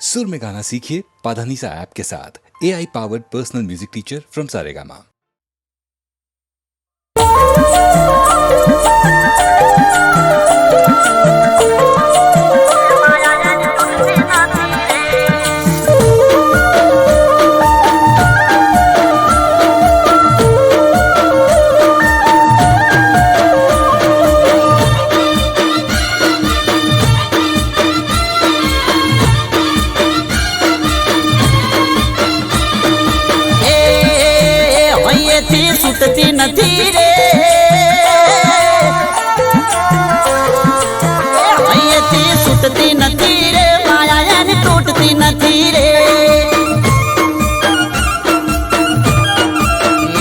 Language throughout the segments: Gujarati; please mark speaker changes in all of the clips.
Speaker 1: सुर में गाना सीखिए पाधानीसा ऐप के साथ। AI powered personal music teacher from Saregama.
Speaker 2: सुटती નથી रे અહીંથી સુટતી નથી રે માયા એની તૂટતી નથી રે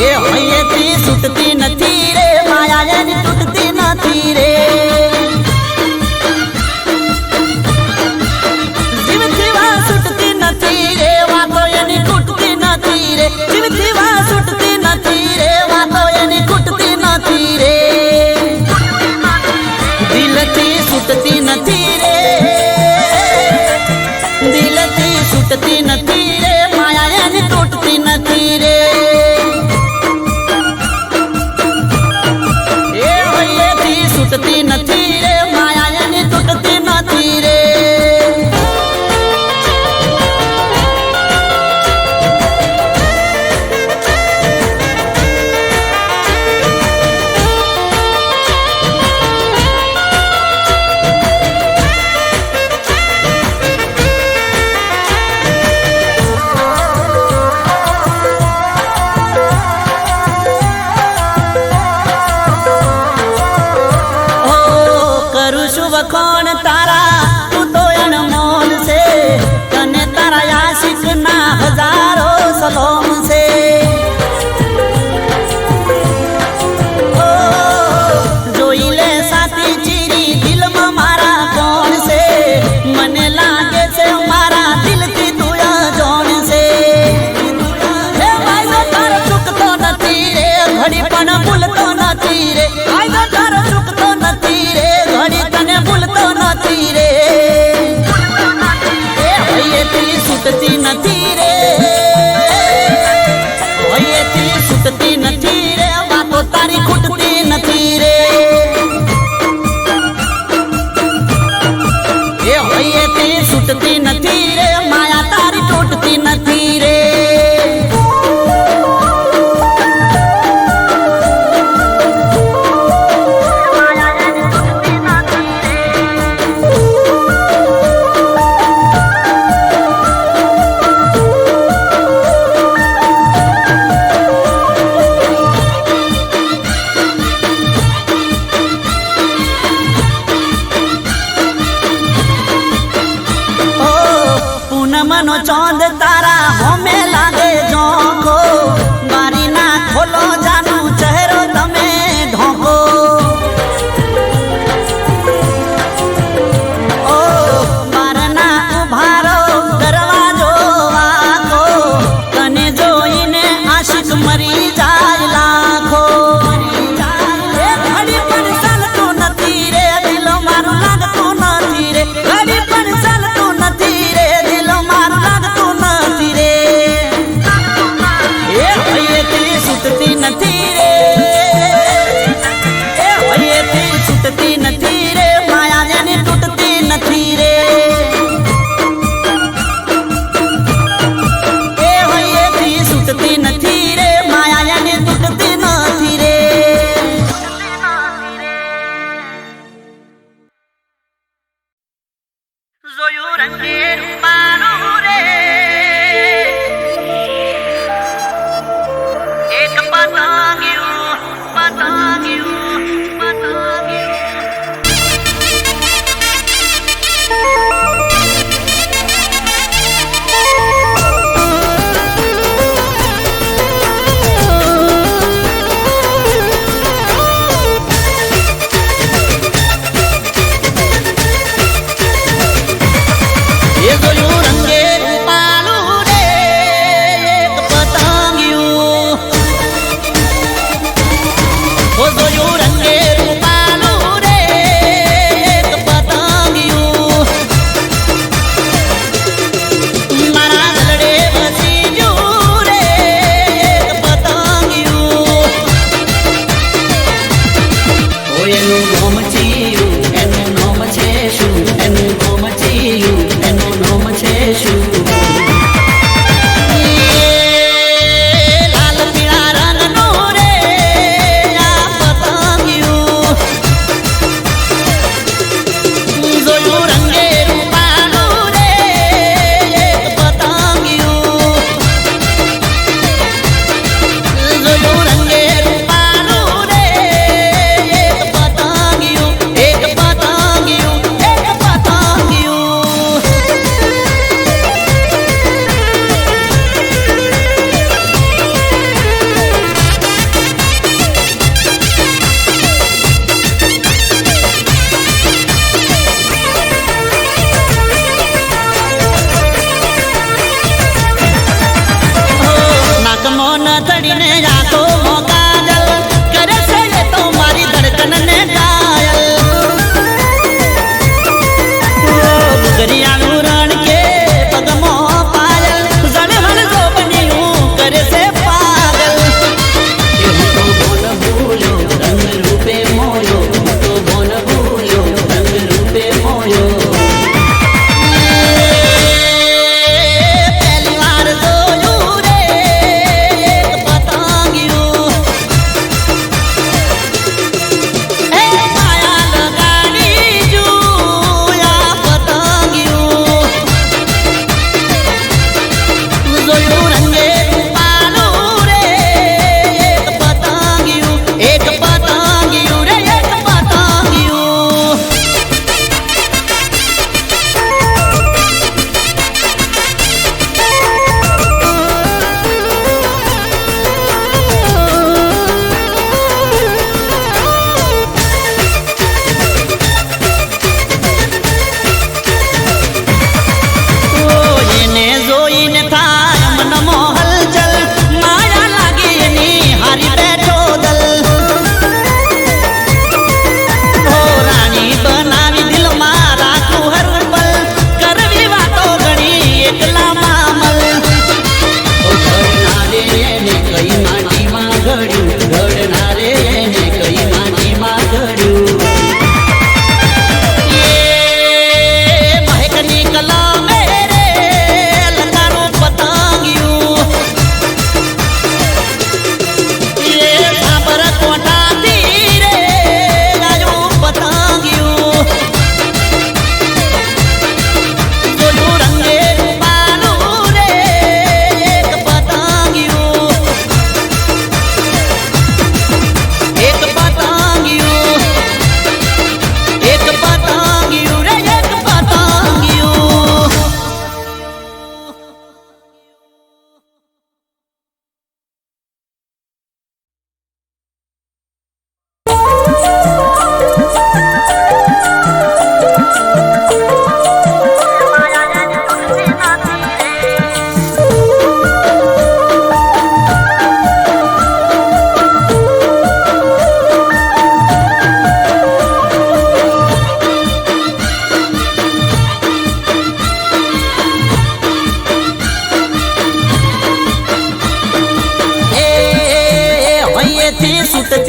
Speaker 2: એ અહીંથી સુટતી નથી રે માયા એની તૂટતી નથી રે જીવથી વા સુટતી નથી રે વાતો એની તૂટતી નથી રે જીવથી વા સુટતી નથી રે सुटती नहीं रे दिलती सुटती नहीं रे माया यानी टूटती नहीं रे ए भैया थी सुटती नहीं रे माया यानी टूटती नहीं रे वखोण तारा तू तो अनमोल से कने तारा आशिक ना हजारों सलोम से ओ जोईले साथी चीरी दिल में मारा कौन से मने लागे से मारा दिल की तुया जोन से हे भाई तो तारा चुक तो नथी रे घड़ी पण भूल तो नथी रे भाई तो तारा चुक तो नथी रे घड़ी तने भूलतो नथी रे भैयेती सुटती नथी रे भैयेती सुटती नथी रे बातो तारी खुटती नथी रे भैयेती सुटती नथी रे माया तारी टूटती नथी रे मनो चांद तारा हमें लागे झोंको बारी ना खोलो जानू चेहरो तमे ढोको ओ बारना उभारो दरवाजो वाको कने जोईने आशिक मरी जाय लाखो घड़ी पण चालतो नथी रे दिलो मारो लागतो नथी रे घड़ी पण चालतो नथी रे दिलो मारो लागतो नथी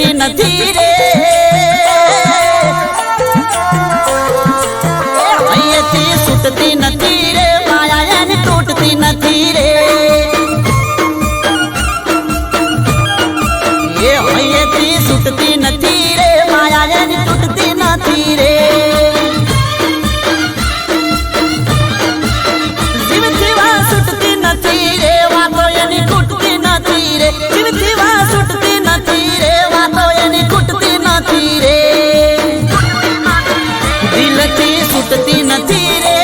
Speaker 2: છૂટતી નથી રે અહીંયાથી છૂટતી નથી રે માયા એની તૂટતી નથી રે એ અહીંયાથી છૂટતી નથી રે માયા એની તૂટતી નથી રે જીવથી વા છૂટતી નથી રે વાતો એની ખૂટતી નથી રે જીવથી વા છૂટતી નથી રે વાતો એની ખૂટતી નથી રે દિલથી છૂટતી નથી રે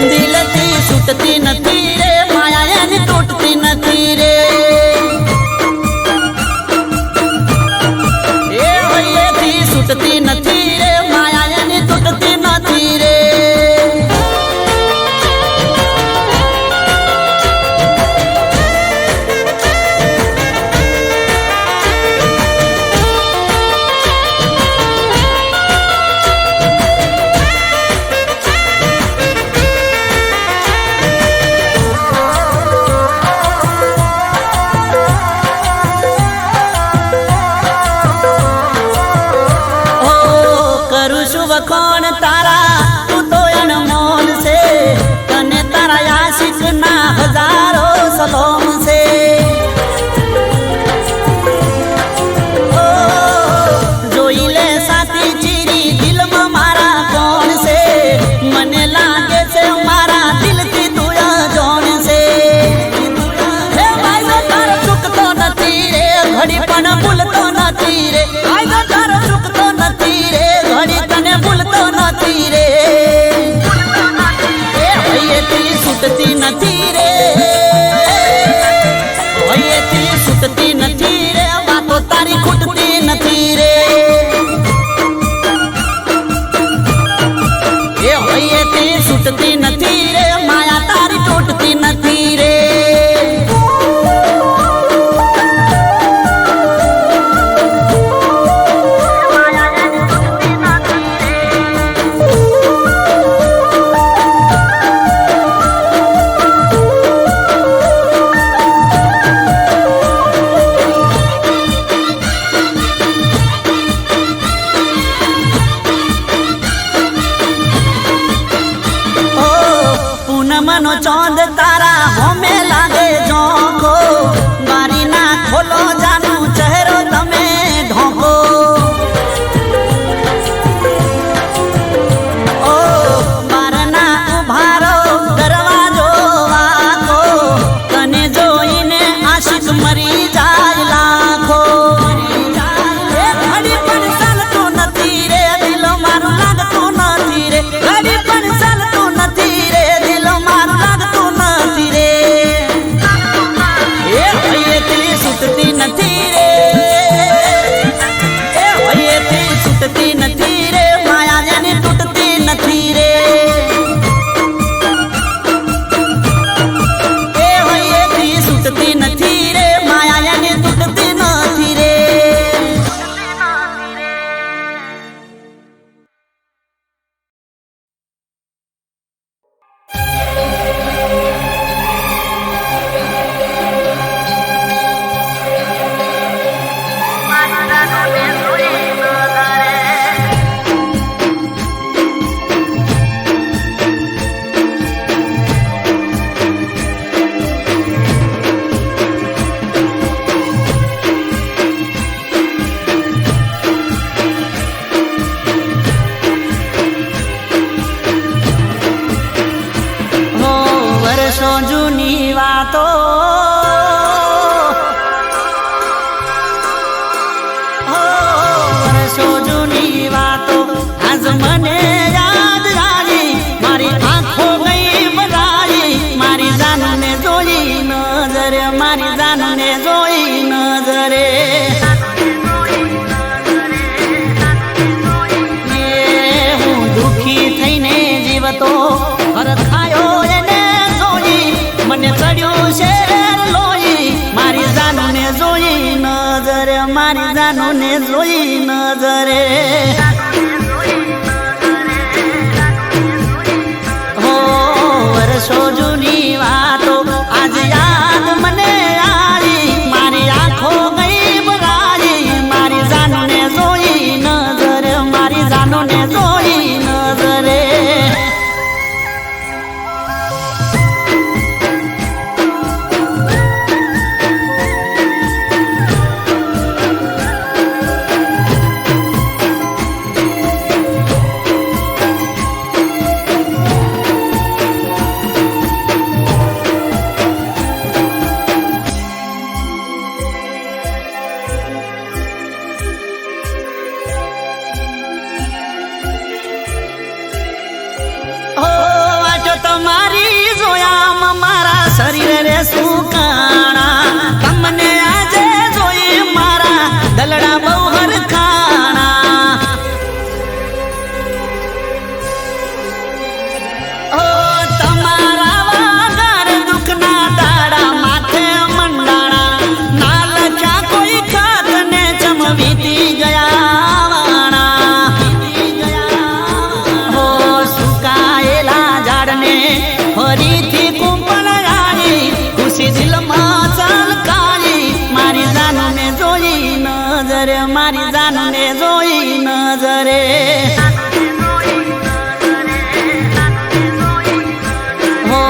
Speaker 2: દિલથી છૂટતી નથી રે માયા એની તૂટતી નથી રે એ હૈયેથી છૂટતી નથી રે માયા એની તૂટતી નથી રે વખોણ તારા તું તો અનમોલ છે તને તારા આશિક ના હજારો સલોમ છે જોઈ લે સાથી ચીરી દિલમાં મારા કોણ છે મને લાગે છે મારા દિલથી તું જોણ છે હે ભાઈ તારો ચૂકતો નથી રે ઘડી પણ ભૂલતો નથી રે ભાઈ તારો ચૂકતો નથી રે ઘડી તને ભૂલતો નથી રે એ હૈયેથી છૂટતી નથી રે હૈયેથી છૂટતી નથી રે વાતો તારી ખૂટતી નથી રે એ હૈયેથી છૂટતી નથી રે માયા તારી તૂટતી નથી રે પૂનમનો ચોંદ તારા હોમે લાગે ઝોંકો બારી ના ખોલો જાનું ચહેરો તમે ઢોકો ઓ બારના ઉભારો દરવાજો વાકો તને જોઈને આશિક મરી જાય લાખો એ ઘડી પણ ચાલતું નથી રે દિલો મારું લાગતું નથી રે ઘડી પણ ચાલતું નથી રે છૂટતી નથી રે એ હૈયેથી છૂટતી નથી રે માયા એની તૂટતી નથી રે એ હૈયેથી છૂટતી નથી રે માયા એની તૂટતી નથી રે વર્ષો જૂની વાતો વર્ષો જૂની વાતો આજ મને યાદ આવી મારી આંખો ગઈ બધાઈ મારી જાનને જોઈ નજરે મારી જાનને જોઈ નજરે હું દુખી થઈને જીવતો હરખાયો એને જોઈ મને ચડ્યું શેર લોહી મારી જાનને જોઈ નજરે મારી જાનને જોઈ નજરે હો વર્ષો જૂની વાતો આજ યાદ મને આવી મારી આંખો ગઈ શરીર રે સુકાણા તમને આજે જોઈ મારા દલડા બહુ હરખાણા ઓ તમારા વાગર દુખના દાડા માથે મંડાણા ના લખ્યા કોઈ ખાત ને ચમ વીતી ગયા વાણા હો સુકાયેલા ઝાડને ફરીથી કુંપણ આવી ખુશી દિલમાં ચાલકાળી મારી જાનને જોઈ નજરે મારી જાનને જોઈ નજરે હો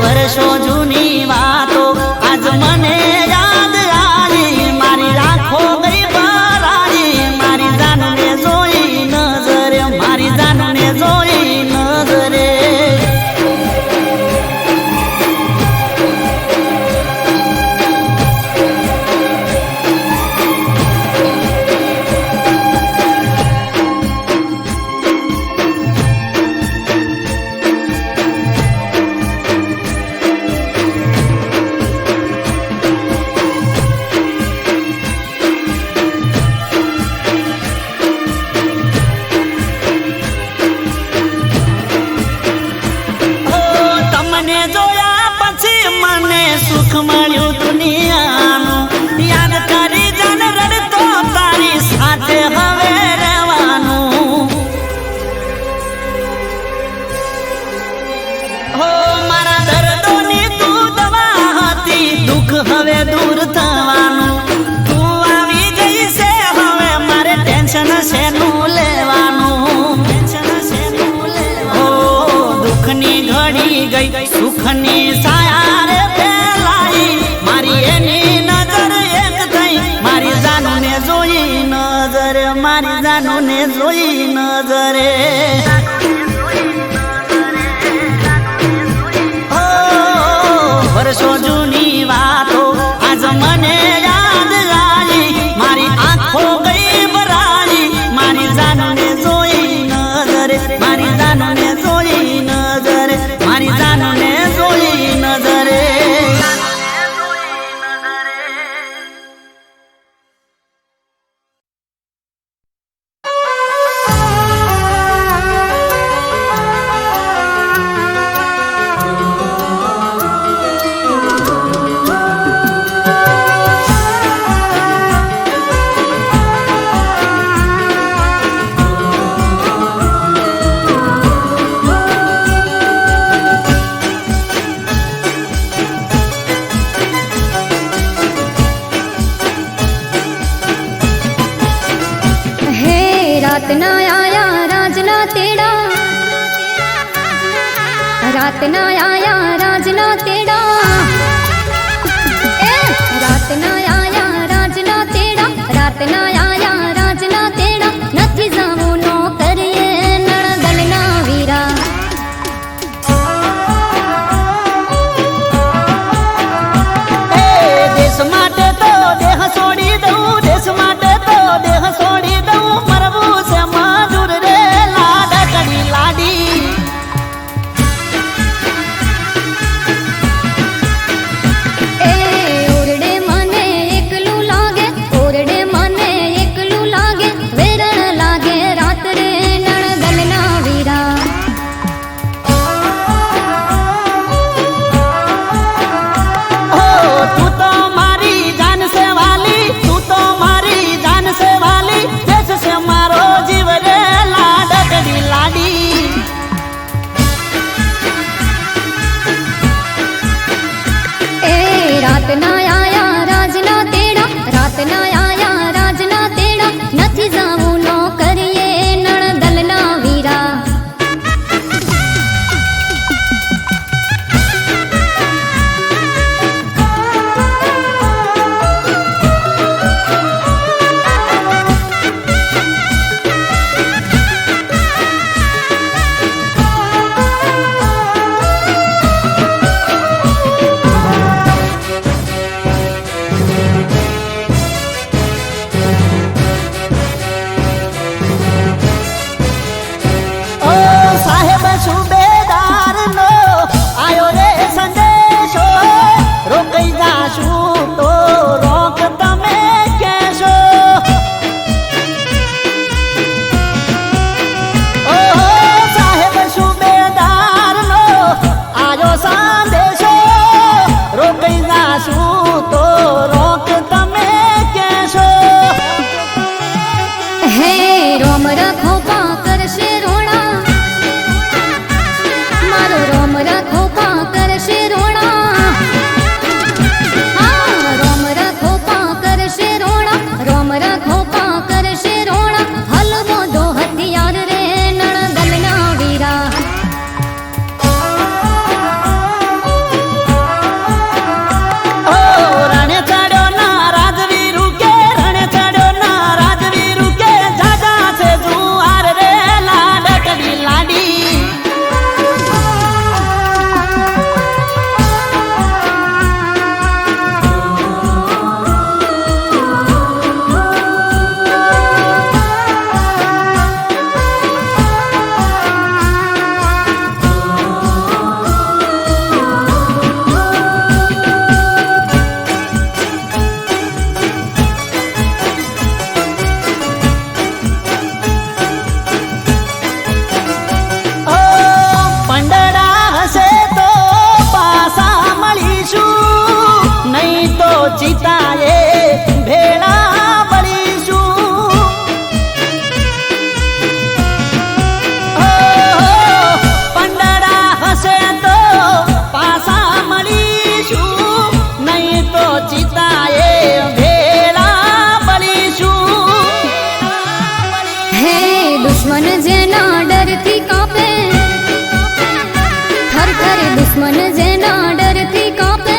Speaker 2: વર્ષો જૂની વાતો આજ મને યાદ આવી મારી રાખો ગઈ બરાડી મારી જાનને જોઈ નજરે મારી જાનને જોઈ નજરે તમને જોયા પછી મને સુખ મળ્યું દુનિયાનું યાદ કરી જન રડતો તારી સાથે હવે રહેવાનું હો મારા દર્દોની તું દવા હતી દુઃખ હવે દૂર થવાનું તું આવી ગઈ છે હવે મારે ટેન્શન શેનું લેવાનું હો દુઃખની ઘડી ગઈ સુખની સાયા રે ફેલાઈ મારી એની નજર એક થઈ મારી જાનુને જોઈ નજરે મારી જાનુને જોઈ નજરે ઓ વર્ષો જૂની વાતો આજ મને યાદ આવી મારી આંખો ગઈ ભરાઈ મારી જાનુને જોઈ નજરે મારી જાનુને જોઈ નજરે મારી જાનને જોઈ નજરે
Speaker 3: रात ना आया राजना तेड़ा रात ना आया राजना तेड़ा रात ना आया राजना तेड़ा रात ना आया राजना तेड़ा नथी जावू नो करिए नळदलना वीरा
Speaker 2: देश માટે તો દેહ છોડી દઉં દેશ માટે તો દેહ છોડી દઉં મરવું છે મજૂર રે લાડકડી લાડી
Speaker 3: ए ओरडे मने एकलू लागे ओरडे मने દુશ્મન જેના ડરથી કાપે,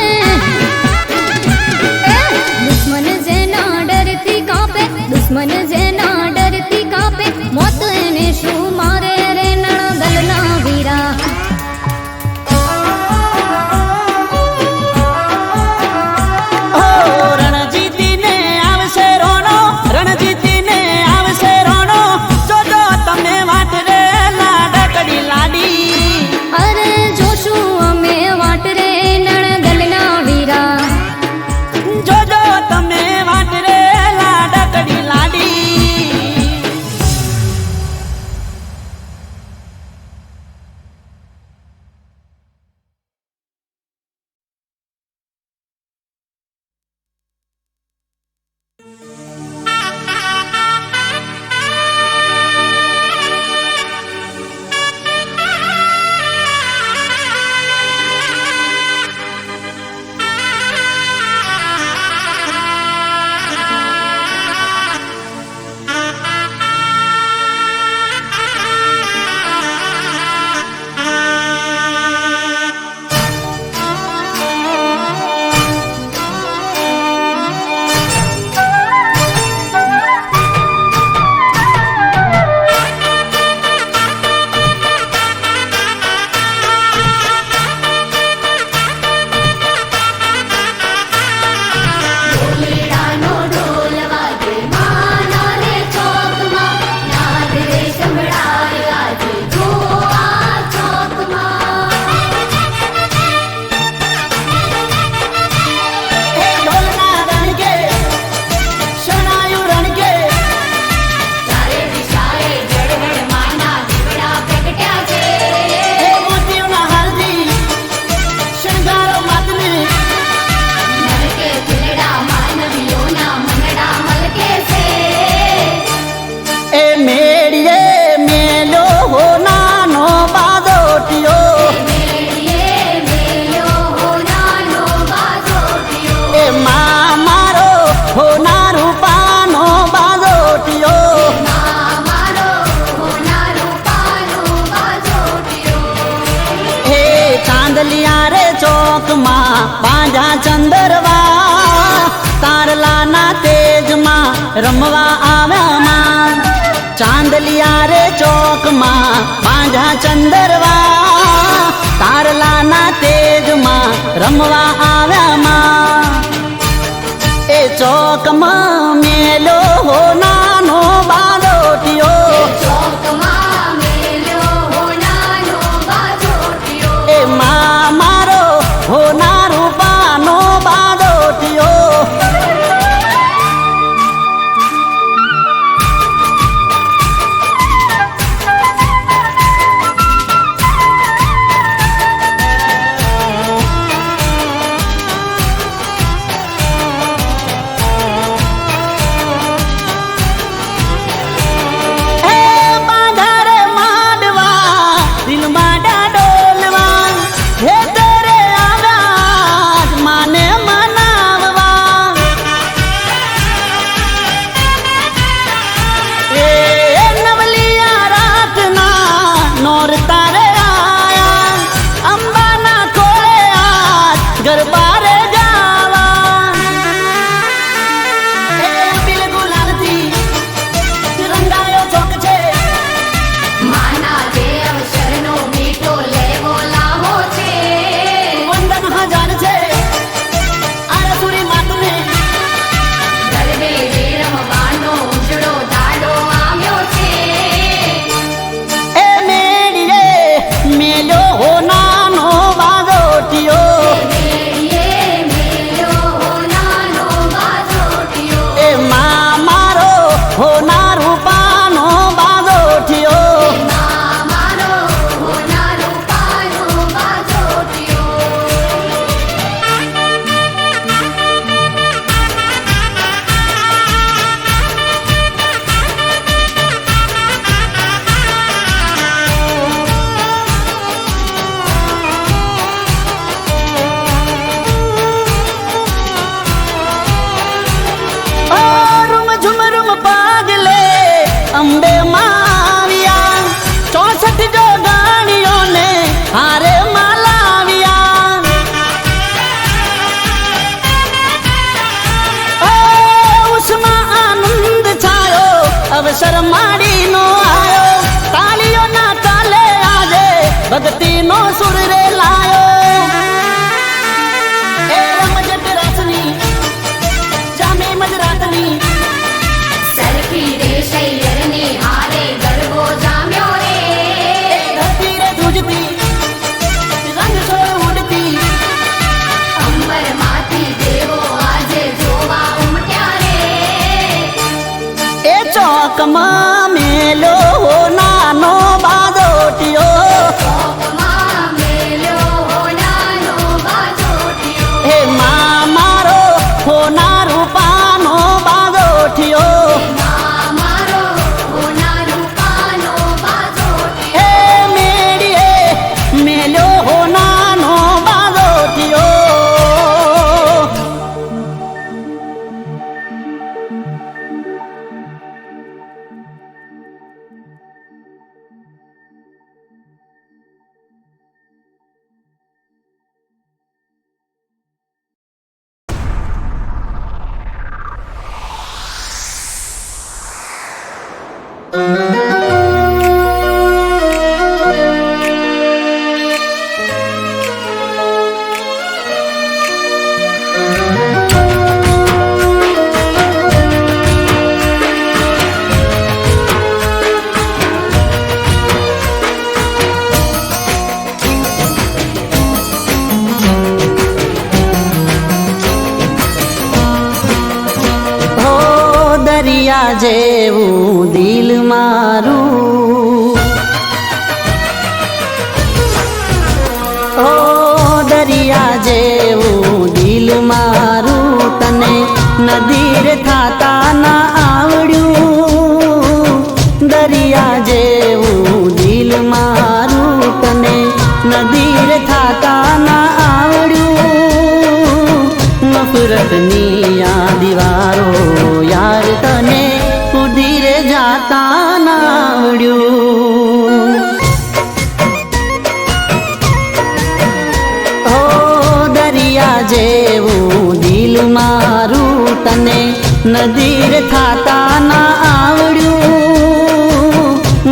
Speaker 3: દુશ્મન જેના ડરથી કાપે, દુશ્મન જેના ડરથી કાપે, મોત એને શું મારે રે નણગલના વીરા.
Speaker 2: રણજીતીને આવશે રોણો, રણજીતીને આવશે રોણો, જોજો તમે વાટ રે લાડકડી લાડી.
Speaker 3: અરે જોશું અમે વાટ રે નણગલના વીરા.
Speaker 2: જોજો તમે વાટ રે લાડકડી લાડી. પાંજા ચંદરવા તારલાના તેજમાં રમવા આવ્યા માં. ચાંદલિયા રે ચોકમાં પાંજા ચંદરવા તારલાના તેજમાં રમવા આવ્યા માં. એ ચોકમાં મેલો હો નાનો બાલોટિયો, એ માં મારો હો ના રૂપાનો બાલોટિયો. માડીનો આયો તાલીઓના તાલે આજે ભક્તિનો સુર રે લાયો એ રમજટ રાસની જામે મજરાતની
Speaker 3: સરખી રે શૈયરને હારે ગરબો જામ્યો રે
Speaker 2: ધરતી રે ધ્રુજતી રંગ છોડ ઉડતી
Speaker 3: અંબરમાંથી દેવો આજે જોવા ઉમટ્યા રે
Speaker 2: એ ચોકમાં મેલો નાનો બાદોટિયો
Speaker 3: ચોકમાં મેલ્યો નાનો બાજોટિયો
Speaker 2: હે મારો હોના રૂપાનો બાદોટિયો
Speaker 3: મારો હોના રૂપાનો બાજોટિયો
Speaker 2: હે મેડીએ મેલ્યો હોનાનો બાદોટિયો હો દરિયા જેવું દિલ મારું હો દરિયા જેવું દિલ મારું તને નદીર થાતા ના આવડ્યું દરિયા જેવું દિલ મારું તને નદીર થાતા ના આવડ્યું નફરતની આ દીવારો યાર તને કુદીર જાતા ના આવડ્યું હો દરિયા જેવું દિલ મારું તને નદીર થાતા ના આવડ્યું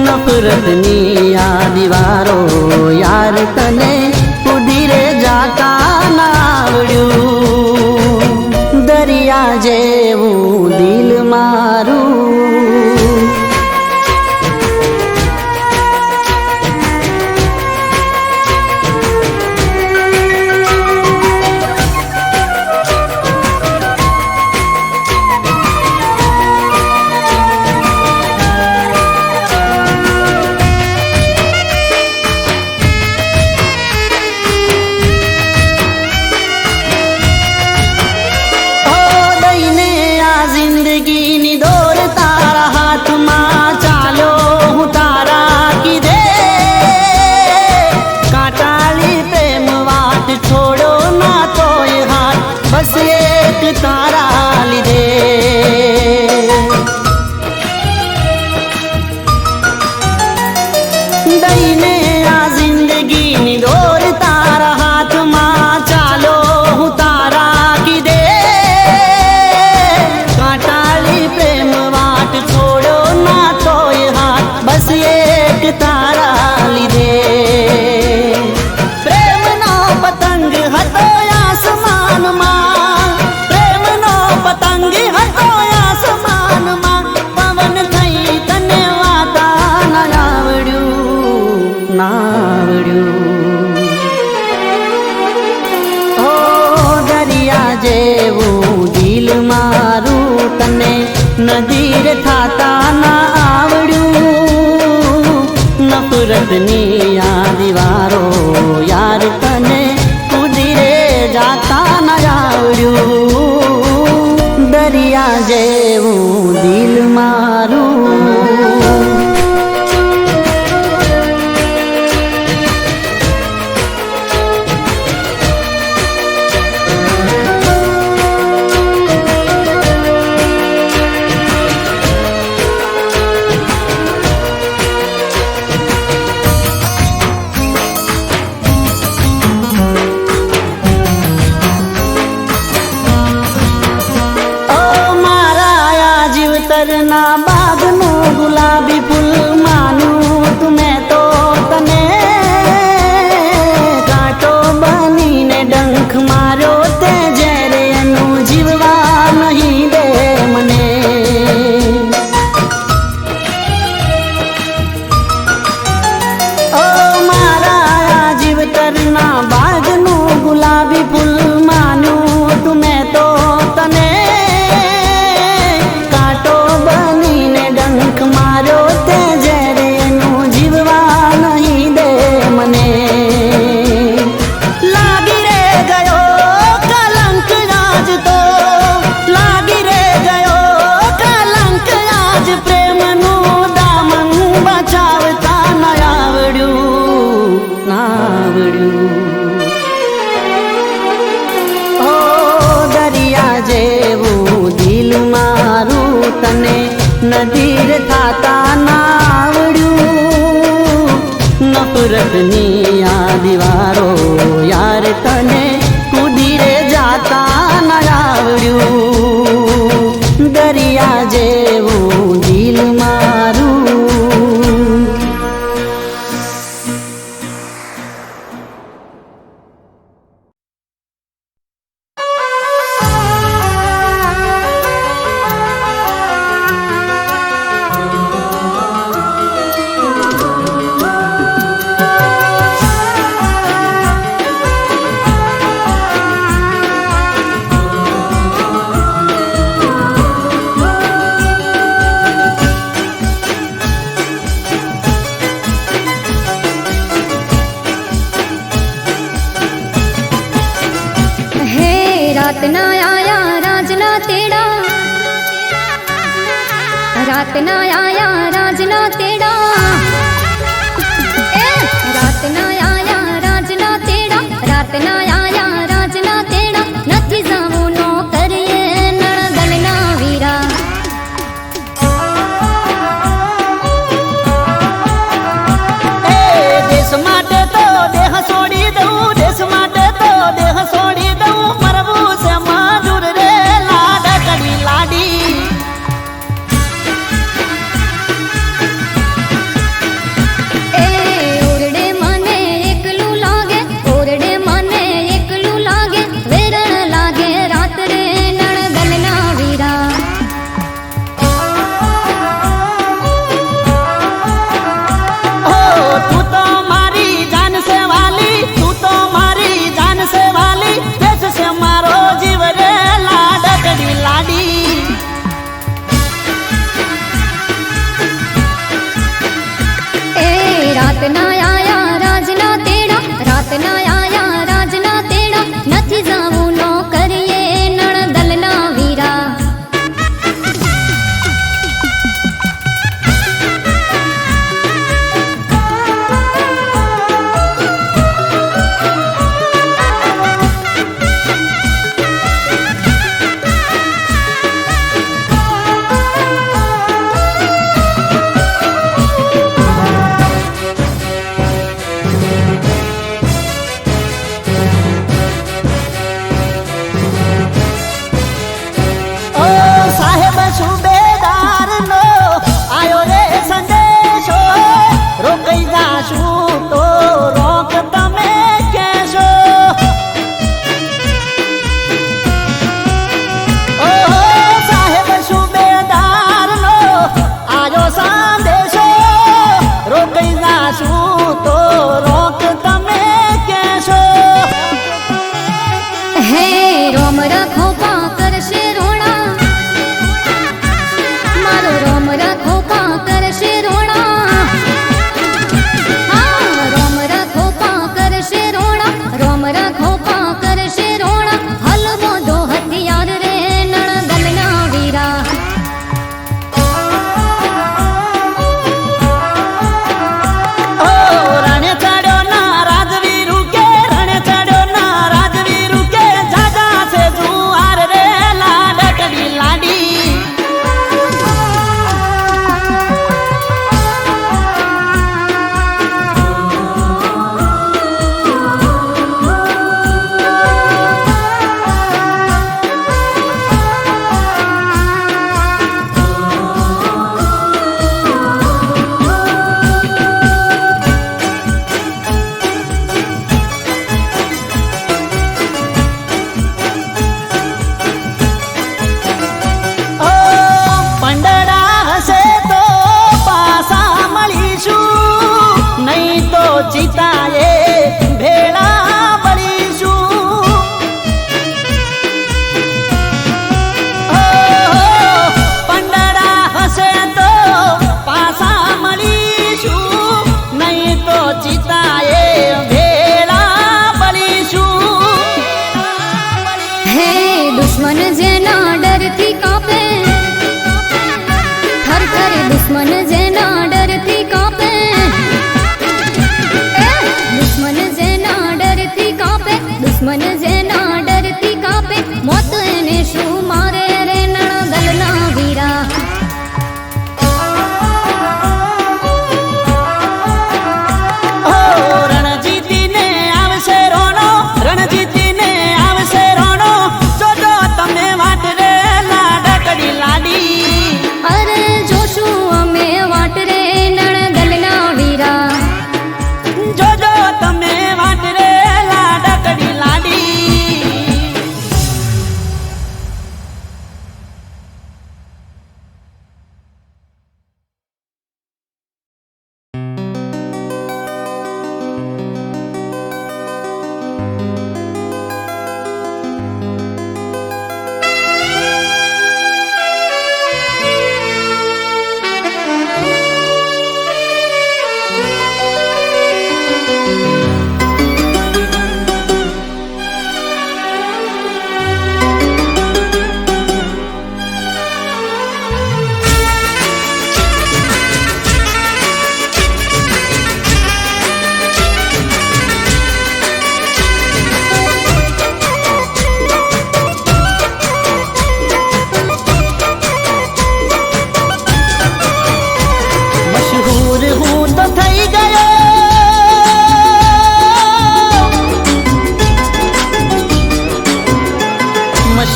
Speaker 2: નફરતની આ દીવારો યાર તને કુદીરે જાતા ના આવડ્યું દરિયા જેવું દિલ મારું હો દઈને આ જિંદગીની દોર તારા હાથમાં ચાલો હું તારા કીધે કાંટાળી પ્રેમ વાત છોડો ના તોય હાથ બસ એક તારા લીધે દઈને આ જિંદગીની દોર તારા હાથમાં ચાલો હું તારા કીધે કાંટાળી પ્રેમ વાટ છોડો ના તોય હાથ બસ એક તારા લીધે પ્રેમનો પતંગ હતો આસમાનમાં પ્રેમનો પતંગ હતો આસમાનમાં પવન થઈ તને વાતા ના આવડ્યું ના આવડ્યું હો દરિયા જેવું દિલ મારું તને નદીર થાતા ના આવડ્યું નફરતની આ દીવારો યાર તને કુદીરે જાતા ના આવડ્યું દરિયા જેવું દિલ મારું નદીર થાતા નાવડ્યું નફરતની આ દીવારો યાર તને કુદીરે જાતા ના આવડ્યું દરિયા જેવું દિલ મારું
Speaker 3: રાતના આયા રાજના તેડા રાતના આયા રાજના તેડા રાતના આયા રાજના તેડા રાતના આયા રાજના તેડા નથી જાવું નો કરીએ નળગણના વીરા
Speaker 2: દેશ માટે તો દેહ છોડી દઉં દેશ માટે તો દેહ છોડી દઉં મરવું છે મજૂર રે લાડકડી લાડી
Speaker 3: ઓરડે મને એકલું લાગે ઓરડે મને એકલું લાગે વેરણ લાગે રાત્રે નળગણના વીરા
Speaker 2: ઓ તું તો મારી જાન છે વાલી તું તો મારી જાન છે વાલી દેશ છે મારો જીવ રે લાડકડી લાડી
Speaker 3: રાતના આયા રાજના તેડા રાતના આયા રાજના તેડા નથી જાવું નો કરીએ નળદલના વીરા
Speaker 2: ઓ સાહેબ સુબેદાર નો આયો રે સંદેશો રોકાઈ જાશું તો રોક તમે કેશો ઓ સાહેબ સુબેદાર નો આયો સંદેશો રોકાઈ જાશું તો રોક તમે કેશો
Speaker 3: હે રોમ રાખો પા કરશે રોણા મારો રોમ રાખો પા કરશે રોણા હા રોમ રાખો પા કરશે રોણા રોમ રાખો પા કરશે રોણા હલવો દો હથિયાર રે નળદલના વીરા
Speaker 2: ઓ રણે ચડ્યો ના રાજવીરુ કે રણે ચડ્યો ના રાજવીરુ કે જાજા છે જુવાર રે લાડકડી લાડી ઓ પંડડા હશે તો પાસા મળીશું નહીં તો ચિતાએ ભેળા બળીશું ઓ પંડડા હશે તો પાસા મળીશું નહીં તો ચિતાએ ભેળા બળીશું
Speaker 3: હે દુશ્મન જેના ડરથી કાપે થર દુશ્મન જેના ડરથી કાપે દુશ્મન જેના ડરથી કાપે દુશ્મન જેના ડરથી કાપે મોત એને શું મારે રે નળદલના વીરા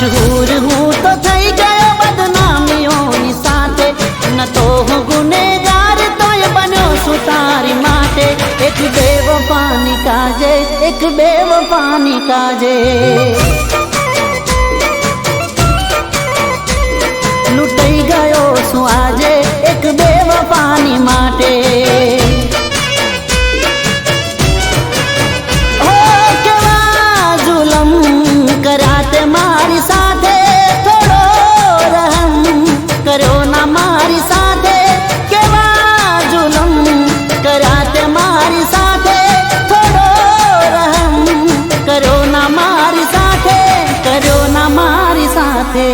Speaker 2: મશહૂર હું તો થઈ ગયો બદનામીઓની સાથે, ન તો હું ગુનેગાર તોય બન્યો છું તારી માટે. એક બેવફાની કાજે, એક બેવફાની કાજે લૂંટાઈ ગયો છું આજે એક બેવફાની માટે. ઓ કેવા જુલમ કર્યા તે મારી સાથે, થોડો રહમ કર્યો ના મારી સાથે. કેવા જુલમ કર્યા તે મારી સાથે, થોડો રહમ કર્યો ના મારી સાથે, કર્યો ના મારી સાથે.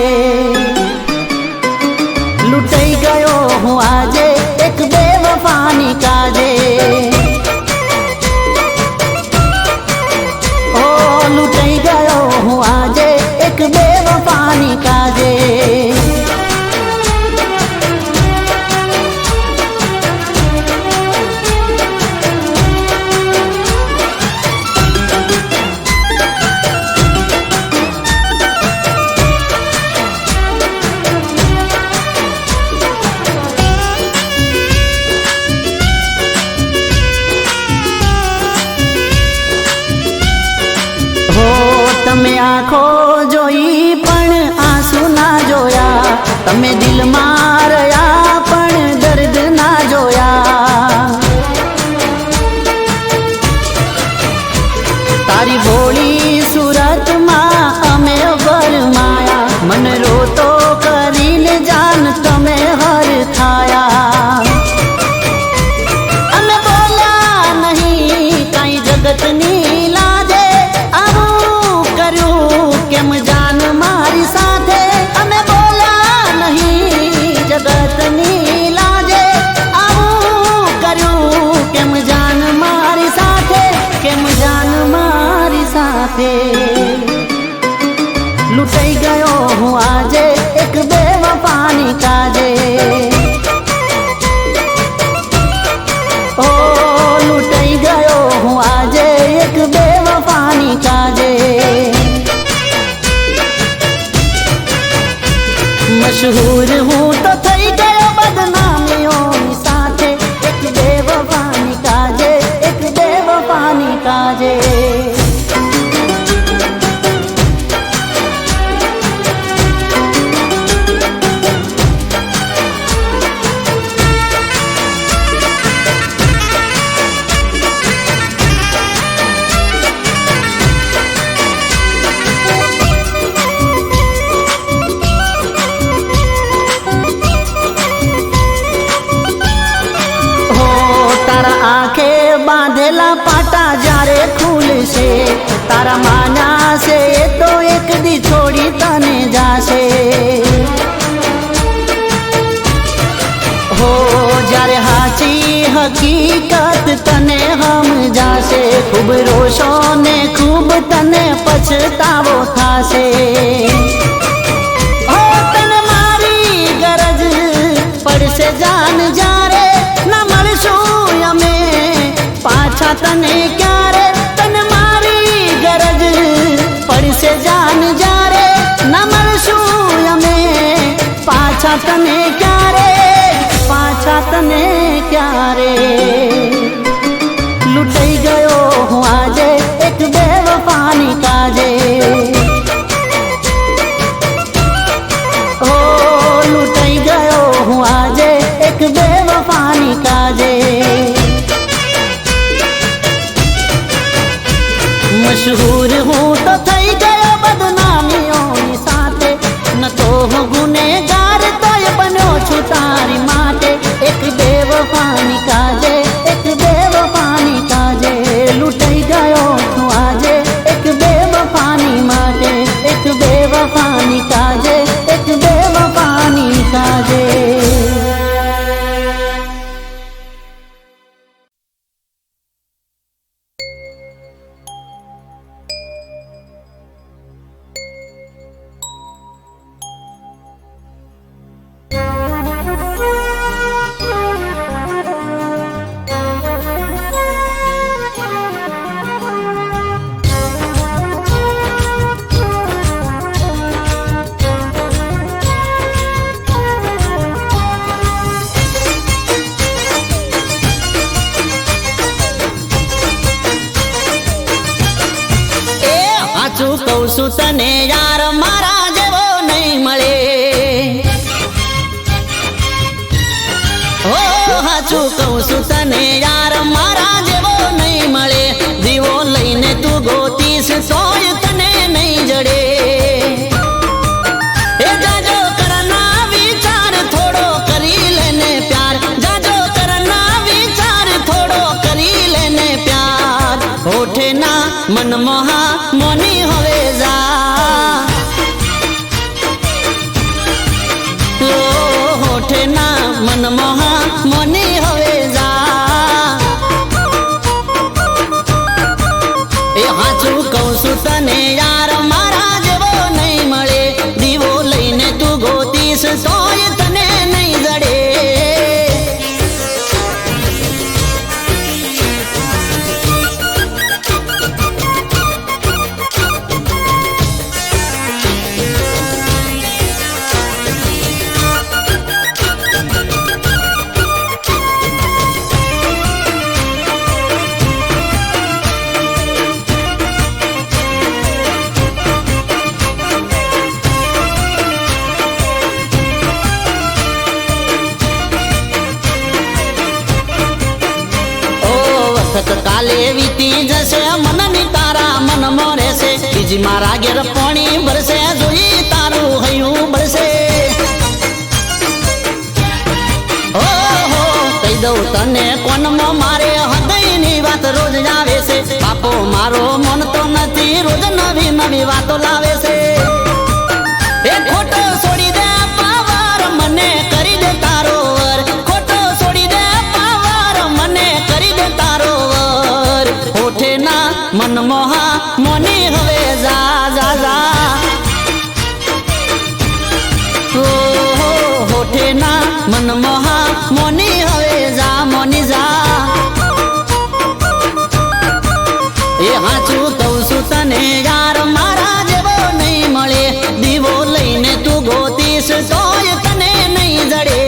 Speaker 2: લૂંટાઈ ગયો હું આજે એક બેવફાની કાજે. ઓ લૂંટાઈ ગયો હું આજે એક બેવફાની કાજે. તમે આંખો જોઈ પણ આંસુ ના જોયા, તમે દિલમાં રહ્યા પણ દર્દ ના જોયા. તારી ભોળી સુરતમાં અમે વરમાયા, મન રોતો કરીને જાન તમે હર થાયા. અમે બોલ્યા નહીં કાંઈ જગતની લાજે, કેમ જાન મારી સાથે. અમે બોલ્યા નહીં જગતની લાજે, આવું કર્યું કેમ જાન મારી સાથે, કેમ જાન મારી સાથે. લૂંટાઈ ગયો હું આજે એક બેવફાની કાજે. ઓ લૂંટાઈ ગયો હું આજે એક બેવફાની કાજે. મશહૂર હું તો થઈ ગયો બદનામીઓની સાથે, એક બેવફાની કાજે, એક બેવફાની કાજે. આંખે બાંધેલા પાટા જ્યારે ખુલશે, તારા માના છે તો એક દી છોડી તને જાશે. હો જ્યારે હાચી હકીકત તને સમજાશે, ખૂબ રોશો ને ખૂબ તને પછતાવો થાશે. હો તને મારી ગરજ પડશે જાન જ્યારે, ના મળશું અમે પાછા તને ક્યારે. તને મારી ગરજ પડશે જાન જ્યારે, ના મળશું અમે પાછા તને ક્યારે, પાછા તને ક્યારે. લૂંટાઈ ગયો હું આજે એક બેવફાની કાજે. ઓ લૂંટાઈ ગયો હું આજે એક બેવફાની કાજે. મશહૂર હું તો થઈ ગયો બદનામીઓની સાથે, ન તો હું ગુનેગાર તોય બન્યો છું તારી માટે. એક બેવફાની કાજે, એક બેવફાની કાજે. લૂંટાઈ ગયો હું આજે એક બેવફાની માટે, એક બેવફાની કાજે, એક બેવફાની કાજે. હાચું કહું છું તને યાર મારા જેવો નહીં મળે ઓ હાચું કહું છું તને યાર મારા જેવો નહીં મળે દીવો લઈને તું ગોતીશ તોય તને નહીં જડે એ જાજો કરના વિચાર થોડો કરી લેને પ્યાર જાજો કરના વિચાર થોડો કરી લેને પ્યાર હોઠે ના મનમોહા મોની હવે જા ઓ હોઠે ના મનમોહા મોની હવે જા એ હાચું કહું છું તને યાર મારા જેવો નહીં મળે દીવો લઈને તું ગોતીશ તોય તને નહીં જડે કાલે વીતી જશે મનની તારા મનમાં રહેશે બીજી મારા ઘેર પાણી ભરશે જોઈ તારું હૈયું ભરશે ઓહો કહી દઉં તને કોનમાં મારે હૃદયની વાત રોજ આવે છે બાપો મારો મન તો નથી રોજ નવી નવી વાતો લાવે છે એ ખોટો છોડી દે પાવર મને કરી દે તારો વર ખોટો છોડી દે પાવર મને કરી દે તારો વર હોઠે ના મનમોહા મોની હવે જા જા જા ઓ હોઠે ના મનમોહા મોની હવે જા મોની જા એ હાચું કહું છું તને યાર મારા જેવો નહીં મળે દીવો લઈને તું ગોતીશ તોય તને નહીં જડે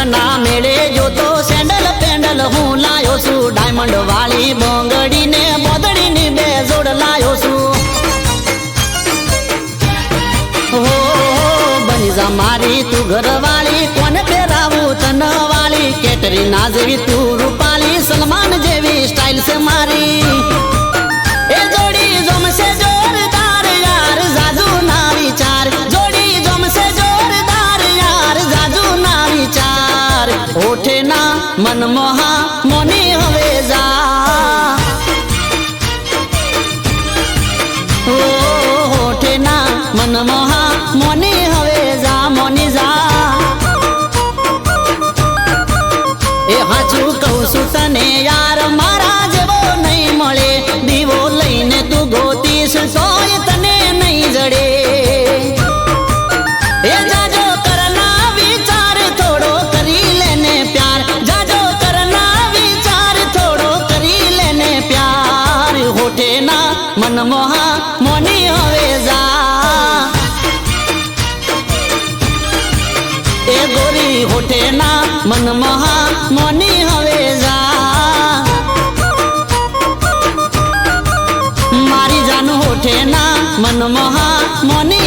Speaker 2: ના મેળે જોતો સેન્ડલ પેન્ડલ હું લાયો છું ડાયમંડ વાળી બોંગડી ને બોદડી ની બે જોડ લાયો છું હો બની જા મારી તું ઘરવાળી કોને પહેરાવું તન વાળી કેટરીના જેવી તું રૂપાલી સલમાન જેવી સ્ટાઇલ છે મારી એ જોડી જમશે જોરદાર યાર જાજુ ના વિચાર જોડી જમશે જોરદાર યાર જાજુ ના વિચાર હોઠે ના મનમોહા મોની હવે જા ઓ હોઠે ના મનમોહા મોની હવે જા મોની જા એ હાચું કહું છું તને યાર મારા જેવો નહીં મળે દીવો લઈને તું ગોતીશ તોય તને નહીં જડે એ જાજો કરના વિચાર થોડો કરી લેને પ્યાર જાજો કરના વિચાર થોડો કરી લેને પ્યાર હોઠે ના મનમોહા મોની હવે જા એ ગોરી હોઠે ના મનમોહા મોની હવે જા મારી જાન હોઠે ના મનમોહા મોની